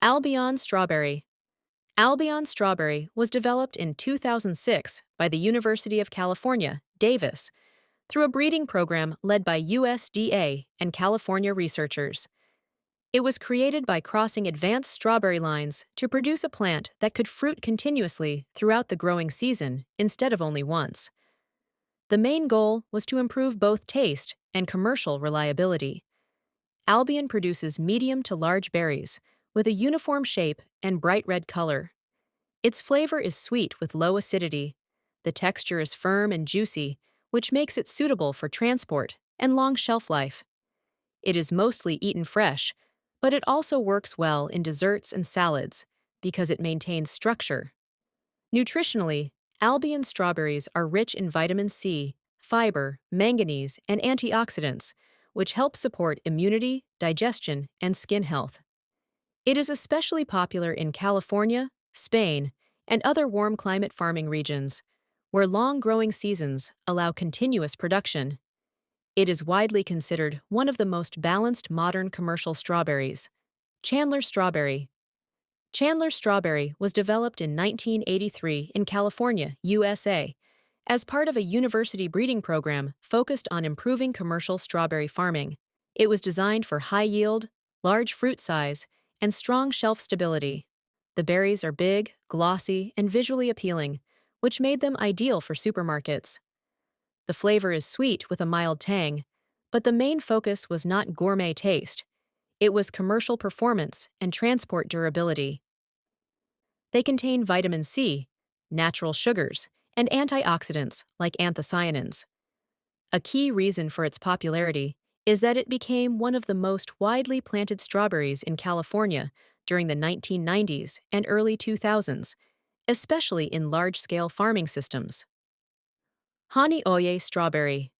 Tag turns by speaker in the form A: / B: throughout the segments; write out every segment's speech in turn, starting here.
A: Albion Strawberry. Albion Strawberry was developed in 2006 by the University of California, Davis, through a breeding program led by USDA and California researchers. It was created by crossing advanced strawberry lines to produce a plant that could fruit continuously throughout the growing season instead of only once. The main goal was to improve both taste and commercial reliability. Albion produces medium to large berries with a uniform shape and bright red color. Its flavor is sweet with low acidity. The texture is firm and juicy, which makes it suitable for transport and long shelf life. It is mostly eaten fresh, but it also works well in desserts and salads because it maintains structure. Nutritionally, Albion strawberries are rich in vitamin C, fiber, manganese, and antioxidants, which help support immunity, digestion, and skin health. It is especially popular in California, Spain, and other warm climate farming regions, where long growing seasons allow continuous production. It is widely considered one of the most balanced modern commercial strawberries. Chandler Strawberry. Chandler Strawberry was developed in 1983 in California, USA, as part of a university breeding program focused on improving commercial strawberry farming. It was designed for high yield, large fruit size, and strong shelf stability. The berries are big, glossy, and visually appealing, which made them ideal for supermarkets. The flavor is sweet with a mild tang, but the main focus was not gourmet taste. It was commercial performance and transport durability. They contain vitamin C, natural sugars, and antioxidants like anthocyanins. A key reason for its popularity is that it became one of the most widely planted strawberries in California during the 1990s and early 2000s, especially in large-scale farming systems. Honeoye Strawberry.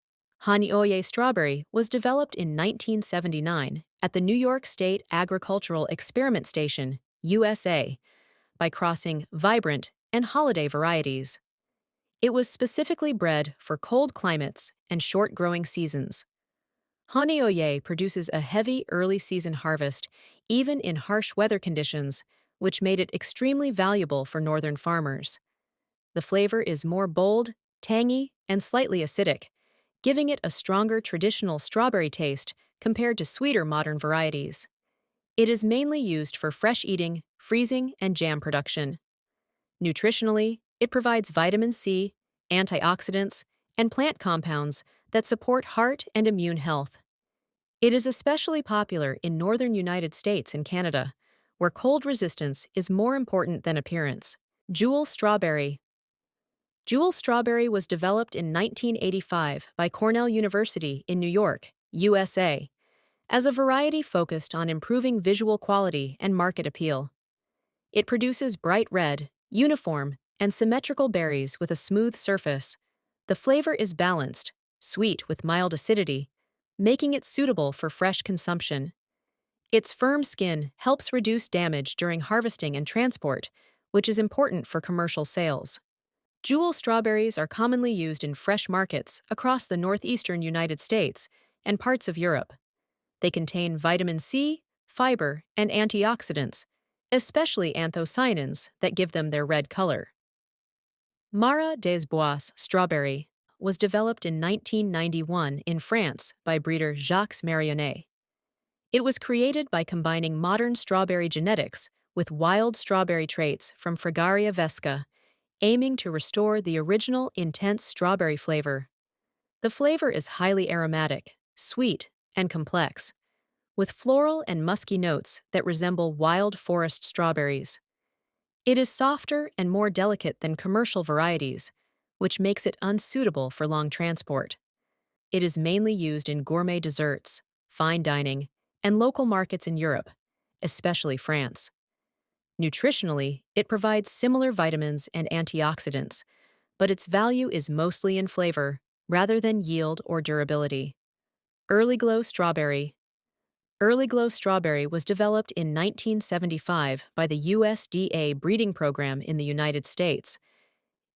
A: Honeoye Strawberry was developed in 1979 at the New York State Agricultural Experiment Station, USA, by crossing vibrant and holiday varieties. It was specifically bred for cold climates and short growing seasons. Honeoye produces a heavy early-season harvest, even in harsh weather conditions, which made it extremely valuable for northern farmers. The flavor is more bold, tangy, and slightly acidic, giving it a stronger traditional strawberry taste compared to sweeter modern varieties. It is mainly used for fresh eating, freezing, and jam production. Nutritionally, it provides vitamin C, antioxidants, and plant compounds that support heart and immune health. It is especially popular in northern United States and Canada, where cold resistance is more important than appearance. Jewel Strawberry. Jewel Strawberry was developed in 1985 by Cornell University in New York, USA, as a variety focused on improving visual quality and market appeal. It produces bright red, uniform, and symmetrical berries with a smooth surface. The flavor is balanced, sweet with mild acidity, making it suitable for fresh consumption. Its firm skin helps reduce damage during harvesting and transport, which is important for commercial sales. Jewel strawberries are commonly used in fresh markets across the northeastern United States and parts of Europe. They contain vitamin C, fiber, and antioxidants, especially anthocyanins that give them their red color. Mara des Bois Strawberry was developed in 1991 in France by breeder Jacques Marionnet. It was created by combining modern strawberry genetics with wild strawberry traits from Fragaria vesca, aiming to restore the original intense strawberry flavor. The flavor is highly aromatic, sweet, and complex, with floral and musky notes that resemble wild forest strawberries. It is softer and more delicate than commercial varieties, which makes it unsuitable for long transport. It is mainly used in gourmet desserts, fine dining, and local markets in Europe, especially France. Nutritionally, it provides similar vitamins and antioxidants, but its value is mostly in flavor rather than yield or durability. Earliglow Strawberry. Earliglow Strawberry was developed in 1975 by the USDA breeding program in the United States.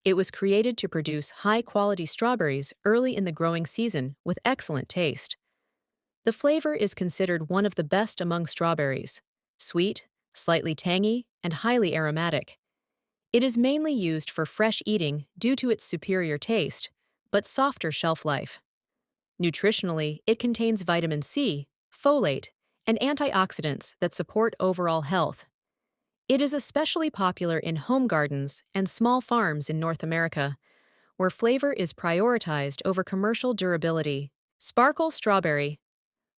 A: It was created to produce high-quality strawberries early in the growing season with excellent taste. The flavor is considered one of the best among strawberries: sweet, slightly tangy, and highly aromatic. It is mainly used for fresh eating due to its superior taste, but softer shelf life. Nutritionally, it contains vitamin C, folate, and antioxidants that support overall health. It is especially popular in home gardens and small farms in North America, where flavor is prioritized over commercial durability. Sparkle Strawberry.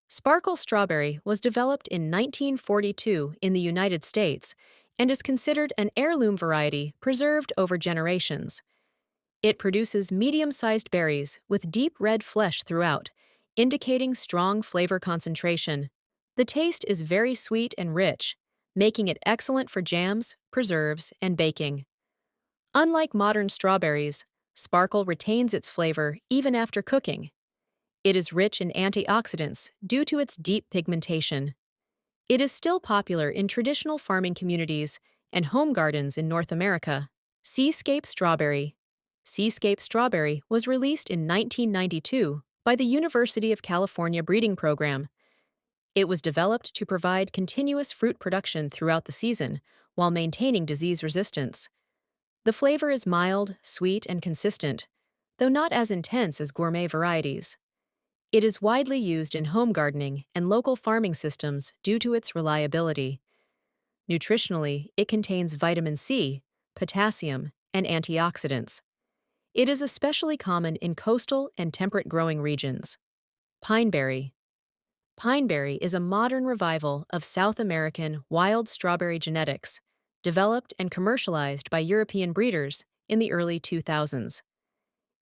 A: Sparkle Strawberry was developed in 1942 in the United States and is considered an heirloom variety preserved over generations. It produces medium-sized berries with deep red flesh throughout, indicating strong flavor concentration. The taste is very sweet and rich, making it excellent for jams, preserves, and baking. Unlike modern strawberries, Sparkle retains its flavor even after cooking. It is rich in antioxidants due to its deep pigmentation. It is still popular in traditional farming communities and home gardens in North America. Seascape Strawberry. Seascape Strawberry was released in 1992 by the University of California breeding program. It was developed to provide continuous fruit production throughout the season while maintaining disease resistance. The flavor is mild, sweet, and consistent, though not as intense as gourmet varieties. It is widely used in home gardening and local farming systems due to its reliability. Nutritionally, it contains vitamin C, potassium, and antioxidants. It is especially common in coastal and temperate growing regions. Pineberry. Pineberry is a modern revival of South American wild strawberry genetics, developed and commercialized by European breeders in the early 2000s.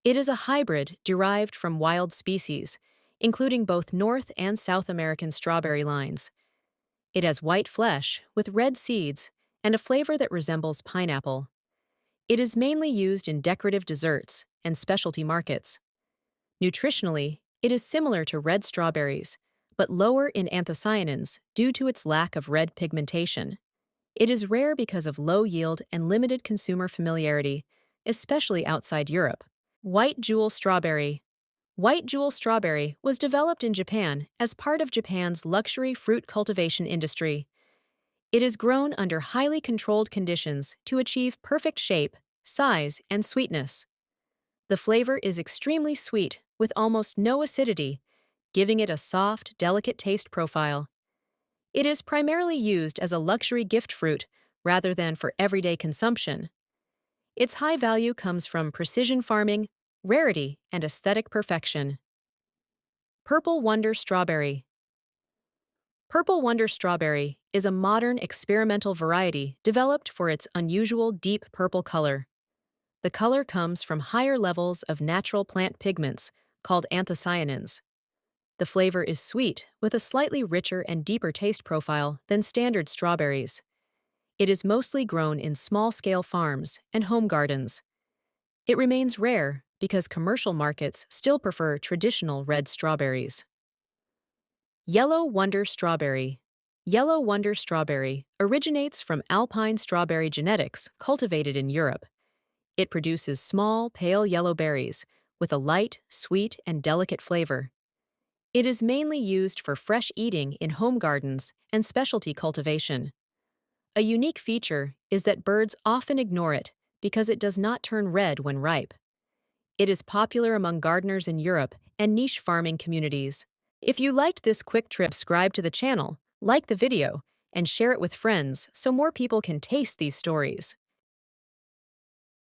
A: It is a hybrid derived from wild species, including both North and South American strawberry lines. It has white flesh with red seeds and a flavor that resembles pineapple. It is mainly used in decorative desserts and specialty markets. Nutritionally, it is similar to red strawberries, but lower in anthocyanins due to its lack of red pigmentation. It is rare because of low yield and limited consumer familiarity, especially outside Europe. White Jewel Strawberry. White Jewel Strawberry was developed in Japan as part of Japan's luxury fruit cultivation industry. It is grown under highly controlled conditions to achieve perfect shape, size, and sweetness. The flavor is extremely sweet with almost no acidity, giving it a soft, delicate taste profile. It is primarily used as a luxury gift fruit rather than for everyday consumption. Its high value comes from precision farming, rarity, and aesthetic perfection. Purple Wonder Strawberry. Purple Wonder Strawberry is a modern experimental variety developed for its unusual deep purple color. The color comes from higher levels of natural plant pigments called anthocyanins. The flavor is sweet with a slightly richer and deeper taste profile than standard strawberries. It is mostly grown in small-scale farms and home gardens. It remains rare because commercial markets still prefer traditional red strawberries. Yellow Wonder Strawberry. Yellow Wonder Strawberry originates from Alpine strawberry genetics cultivated in Europe. It produces small, pale yellow berries with a light, sweet, and delicate flavor. It is mainly used for fresh eating in home gardens and specialty cultivation. A unique feature is that birds often ignore it because it does not turn red when ripe. It is popular among gardeners in Europe and niche farming communities. If you liked this quick trip, subscribe to the channel, like the video, and share it with friends so more people can taste these stories.